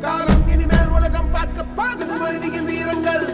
காலம் இனிமேல் உலகம் பார்க்க பாகுது மனிதியின் வீரங்கள்.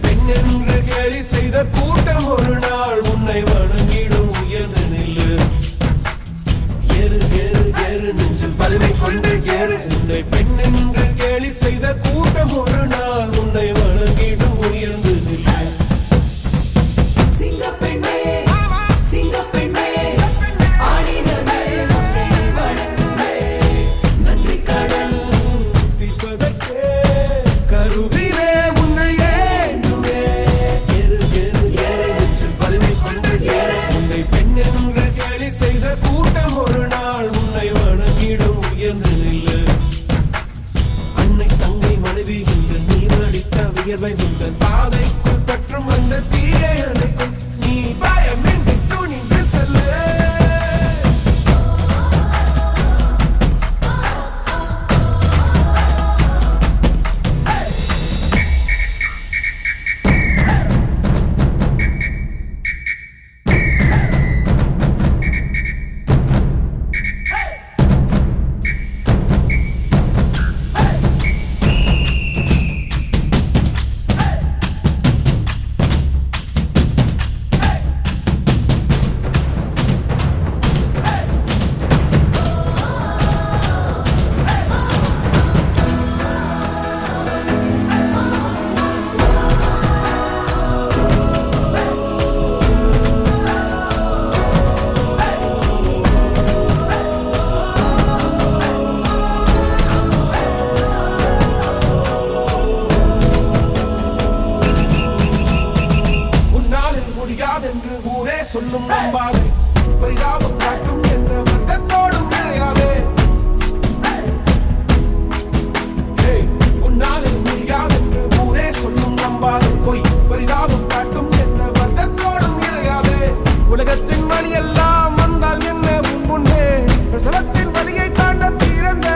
பெண் என்று கேலி செய்த கூட்டம் ஒரு நாள் உன்னை வணங்கிடும் உயர்ந்து நில்லு. ஏறு ஏறு ஏறு நெஞ்சில் வலிமை கொண்டு ஏறு. உன்னை பெண் என்று கேலி செய்த கூட்டம் ஒரு நாள் உன்னை வணங்கிடும் உயர்ந்து நில்லு. சிங்கப்பெண்ணே சிங்கப்பெண்ணே ஆடினமே உன்னை வணங்குமே. நன்றி கடன் தீர்ப்பதற்கே கருவிலே பெண் என்று கேலி செய்த கூட்டம் ஒரு நாள் உன்னை வணங்கிடும் உயர்ந்து நில்லு. அன்னை தங்கை மனைவி என்று நீ மடித்த வியர்வை முந்தன் பாதைக்குள் பற்றும் அந்த தீயை அணைக்கும். நீ பயமின்றி துணிந்து செல்லு. முடியாதென்று ஊரே சொல்லும் நம்பாது பரிதாபம் காட்டும் எந்த வர்க்கத்தோடும் இணையாதே. உன்னாலே முடியாதென்று ஊரே சொல்லும் நம்பாது பொய் பரிதாபம் காட்டும் எந்த வர்க்கத்தோடும் இணையாதே. உலகத்தின் வழி எல்லாம் வந்தால் என்ன முன்பே பிரசவத்தின் வழியை தாண்ட பிறந்த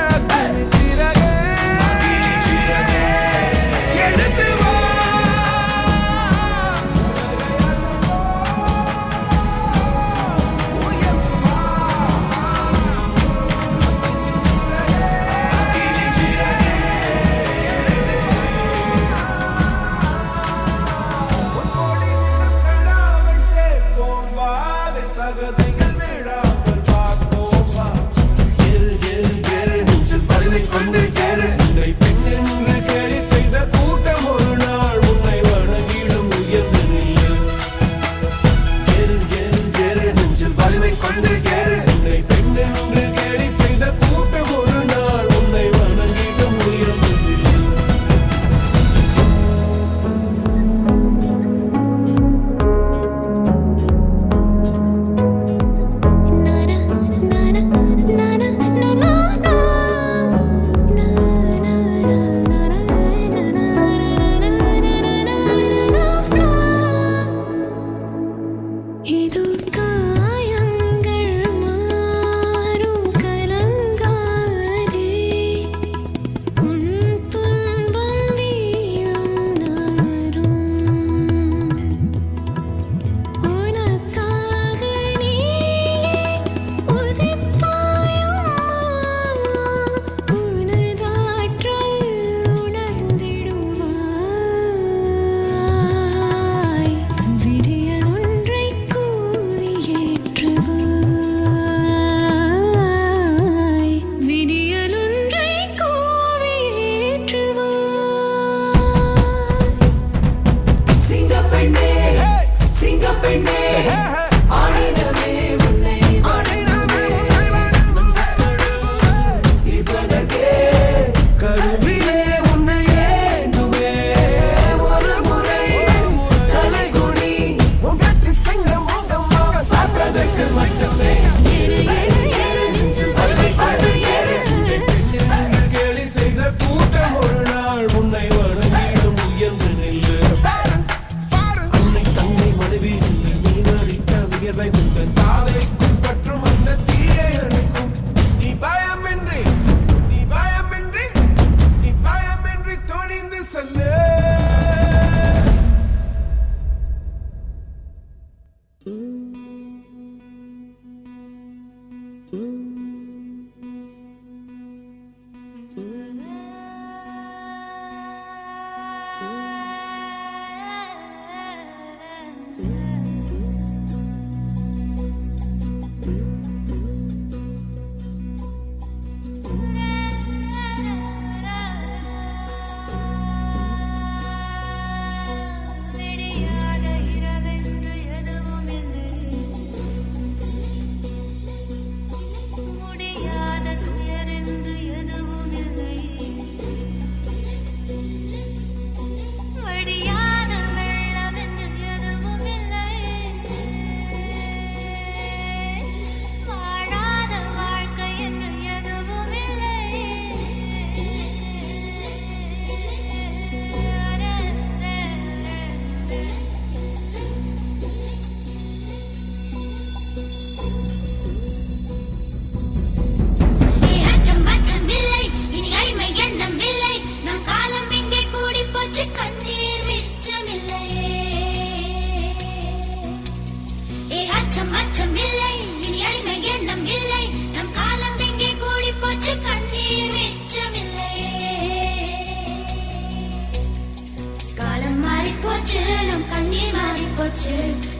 போச்சு நம் கண்ணீர் மாறி போச்சு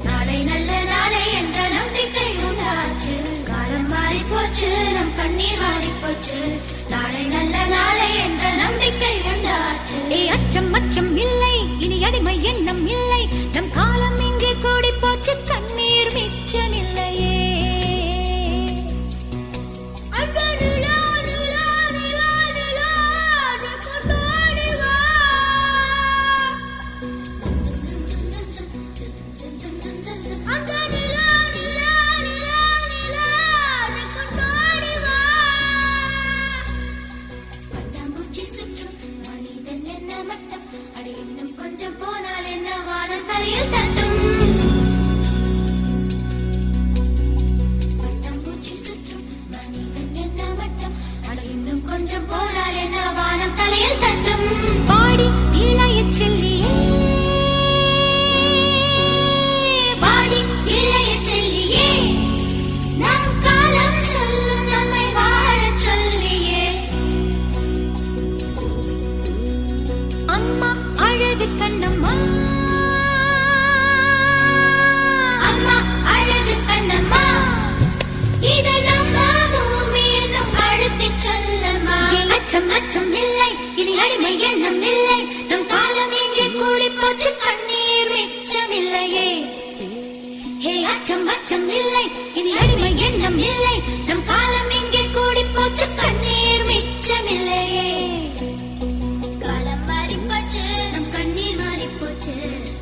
நாளை நல்ல நாளை என்ற நம்பிக்கை உண்டாச்சு காலம் மாறி போச்சு நம் கண்ணீர் மாறி போச்சு நாளை நல்ல நாளை என்ற நம்பிக்கை உண்டாச்சு அச்சம் அச்சம் இல்லை இனி அடிமை எண்ணம் இல்லை நம் காலம் இங்கே கூடி போச்சு கண்ணீர் மிச்சமில்லையே அச்சம் இல்லை இனி அடிமை எண்ணம் இல்லை நம் காலம் இங்கே கூடி போச்சு கண்ணீர் மிச்சமில்லையே ஹே அச்சம் அச்சம் இல்லை இனி அடிமை எண்ணம் இல்லை நம் காலம் இங்கே கூடி போச்சு கண்ணீர் மிச்சமில்லையே காலம் மாறி போச்சு நம் கண்ணீர் மாறி போச்சு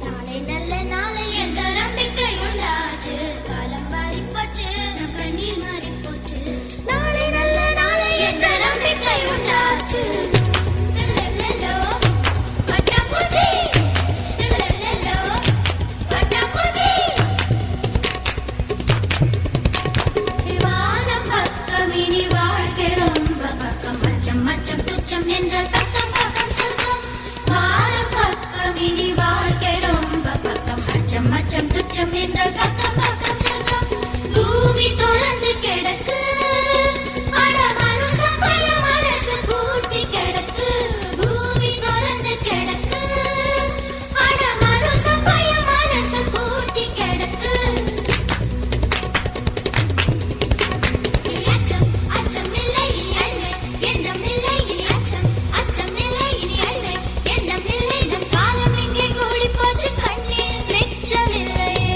நாளை நல்ல நாளை என்ற நம்பிக்கை உண்டாச்சு காலம் மாறி போச்சு நம் கண்ணீர் மாறி போச்சு நாளை நல்ல நாளை என்ற நம்பிக்கை உண்டாச்சு என்றால் பக்கம் பக்கம் சொர்க்கம் வாரம் பக்கம் இனி வாழ்க்கை ரொம்ப பக்கம் அச்சம் அச்சம் துச்சம் என்றால் பக்கம் பக்கம் சொர்க்கம் பூமி தொடர்ந்து கிடக்கு அட மனுஷன் பய மனசு பூட்டி கிடக்கு பூமி தொடர்ந்து கிடக்கு அட மனுஷன் பய மனசு பூட்டி கிடக்கு அச்சம் அச்சம் இல்லை இனி அழுவே எண்ணம் இல்லை இனி அச்சம் இல்லை இனி அழுவே எண்ணம் இல்லை நம் காலம் இங்கே கூடி போச்சு கண்ணீர் மிச்சமில்லையே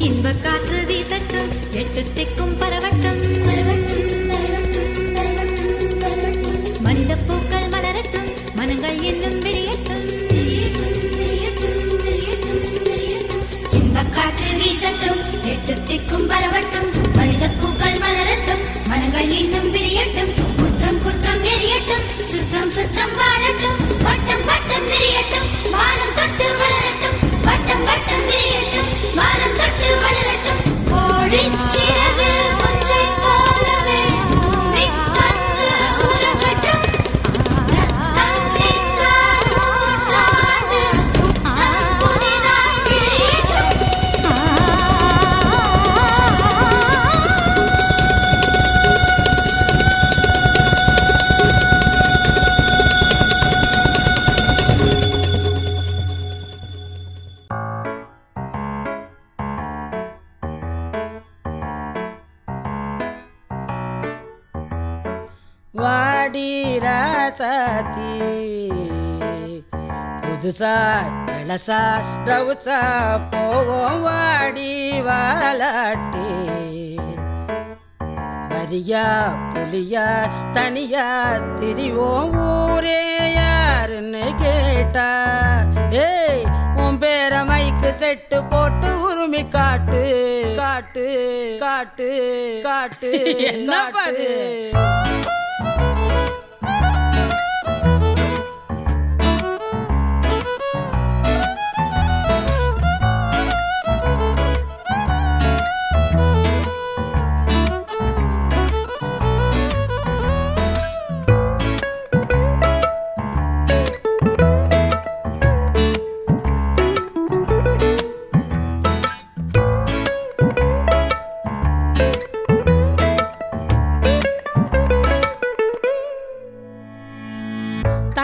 இன்ப காற்று வீசட்டும் எட்டு திக்கும் பரவட்டும் மனித பூக்கள் மலரட்டும் மனங்கள் இன்னும் விரியட்டும் இன்பக் காற்று வீசட்டும் எட்டு திக்கும் பரவட்டும் மனித பூக்கள் மலரட்டும் மனங்கள் இன்னும் விரியட்டும் குற்றம் குற்றம் எரியட்டும் சுற்றம் சுற்றம் வாழட்டும் வட்டம் வட்டம் விரியட்டும் வானம் தொட்டு வளரட்டும் வட்டம் வட்டம் விரியட்டும் வானம் தொட்டு வளரட்டும் கோழிச் சிறகு ஒன்றைப் போலவே பூமி வந்து உருகட்டும் ரத்தம் சிந்தாத நூற்றாண்டு புதிதாய் விழியட்டும் வாடி ராசாத்தி புதுசா இளசா ரவுசா போவோம் வாடி வாலாட்டி வரியா புலியா தனியா திரிவோம் ஊரே யாருன்னு கேட்டா ஏய் உன் பேர மைக்கு செட்டு போட்டு உரிமை காட்டு காட்டு காட்டு காட்டு என்ன பாரு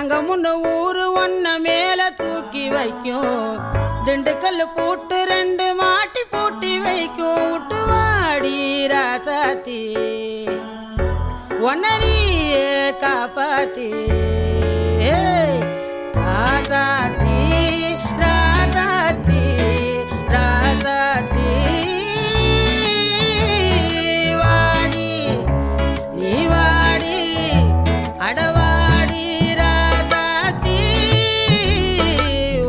தங்கமுன்னு ஊரு ஒன்ன மேல தூக்கி வைக்கும் திண்டுக்கல் பூட்டு 2 மாட்டி பூட்டி வைக்கும் விட்டு வாடி ராசாத்தி ஒன்னரியே காப்பாத்தி ராசாத்தி ராசாத்தி ராசாத்தி வாடி நீ வாடி அடவாடி ராசாத்தி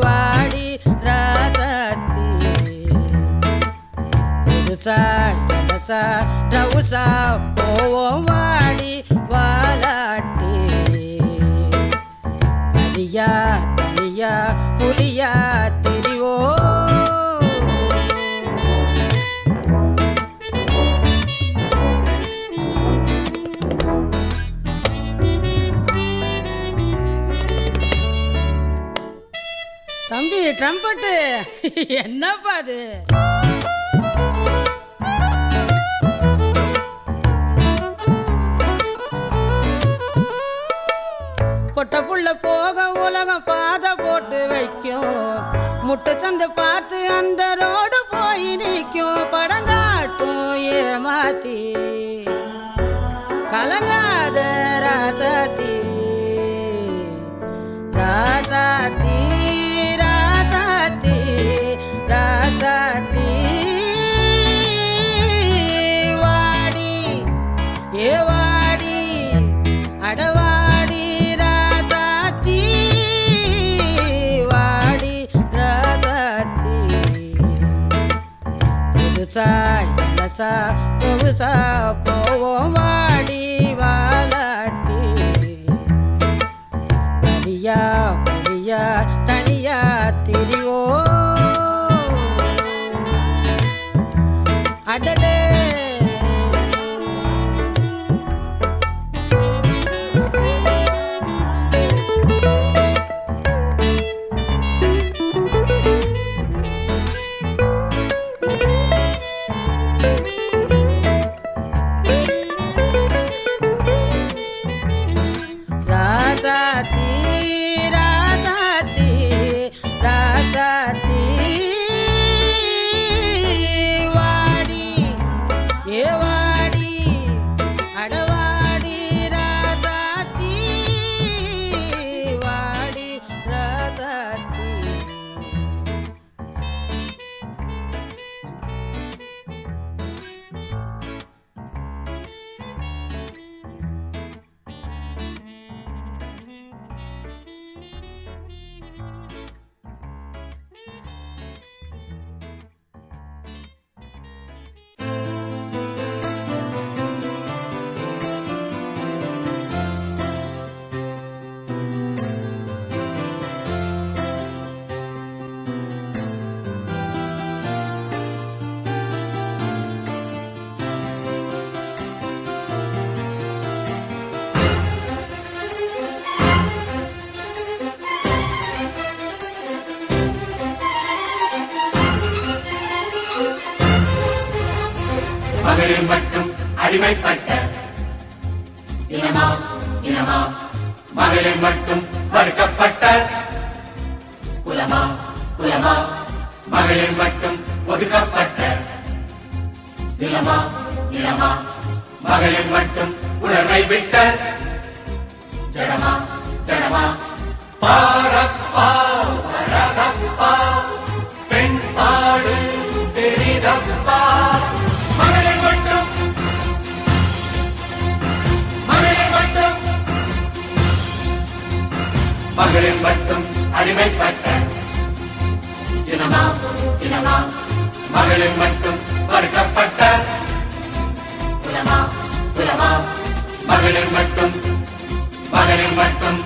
வாடி ராசாத்தி புதுசா இடசா ரவுசா போவோம் வாடி வாலாட்டி தனியா தனியா புலியா திரிவோ தம்பி ட்ரம்பட்டு என்னப்பா அது பொட்ட புள்ள போக உலகம் பாதை போட்டு வைக்கும் முட்டை சந்தை பார்த்து அந்த ரோடு போய் நிற்கும் படங்காட்டும் ஏமாத்தி கலங்காத ராசாத்தி ராசாத்தி ராசாத்தி ராசாத்தி வாடி ஏ வாடி அடவாடி ராசாத்தி வாடி ராசாத்தி புதுசா இலசா புதுசா போவோம் வாடி வாலாட்டி தனியா புலியா தனியா திரிவோ அடடே ராசாத்தி ராசாத்தி ராசாத்தி வாடி ஏ வாடி அடவாடி ராசாத்தி வாடி ராசாத்தி மகளிர் மட்டும் அடிமைப்பட்ட இனமா இனமா மகளிர் மட்டும் மறுக்கப்பட்ட குலமா குலமா மகளிர் மட்டும் ஒதுக்கப்பட்ட நிலமா நிலமா மகளிர் மட்டும் உணர்வை விட்ட ஜடமா ஜடமா பாரப்பா வரதப்பா பெண் பாடு பெரிதப்பா மகளிர் மட்டும் மகளிர் மட்டும் மகளிர் மட்டும் அடிமைப்பட்ட இனமா இனமா மகளிர் மட்டும் மறுக்கப்பட்ட குலமா குலமா மகளிர் மட்டும் மகளிர் மட்டும்